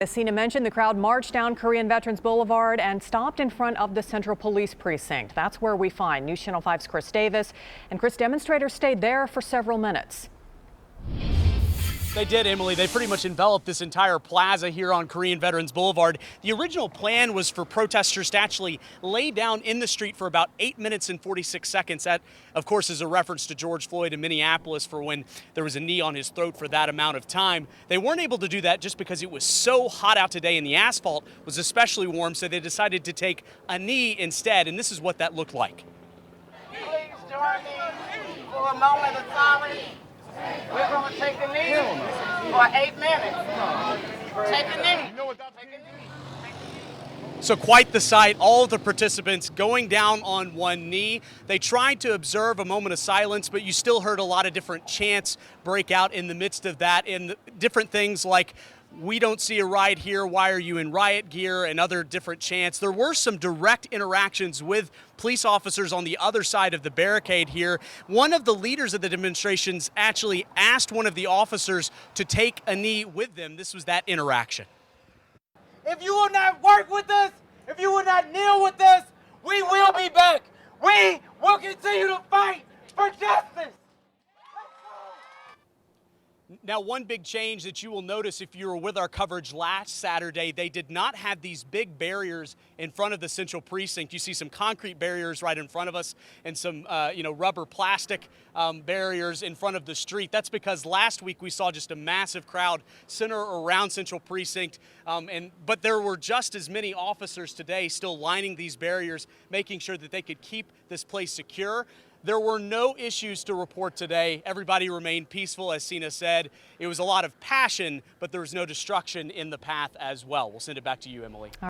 As Sina mentioned, the crowd marched down Korean Veterans Boulevard and stopped in front of the Central Police Precinct. That's where we find News Channel 5's Chris Davis. And Chris, demonstrators stayed there for several minutes. They did, Emily. They pretty much enveloped this entire plaza here on Korean Veterans Boulevard. The original plan was for protesters to actually lay down in the street for about 8 minutes and 46 seconds. That, of course, is a reference to George Floyd in Minneapolis for when there was a knee on his throat for that amount of time. They weren't able to do that just because it was so hot out today and the asphalt was especially warm, so they decided to take a knee instead, and this is what that looked like. Please join me for a moment of silence. We're going to take a knee for 8 minutes. Take a knee. Take a knee. So quite the sight, all of the participants going down on one knee. They tried to observe a moment of silence, but you still heard a lot of different chants break out in the midst of that, and different things like, "We don't see a riot here, why are you in riot gear?" and other different chants. There were some direct interactions with police officers on the other side of the barricade here. One of the leaders of the demonstrations actually asked one of the officers to take a knee with them. This was that interaction. If you will not work with us, if you will not kneel with us, we will be back. We will continue to fight for justice. Now, one big change that you will notice if you were with our coverage last Saturday, they did not have these big barriers in front of the Central Precinct. You see some concrete barriers right in front of us and some, rubber plastic barriers in front of the street. That's because last week we saw just a massive crowd center around Central Precinct, but there were just as many officers today still lining these barriers, making sure that they could keep this place secure. There were no issues to report today. Everybody remained peaceful, as Sina said. It was a lot of passion, but there was no destruction in the path as well. We'll send it back to you, Emily.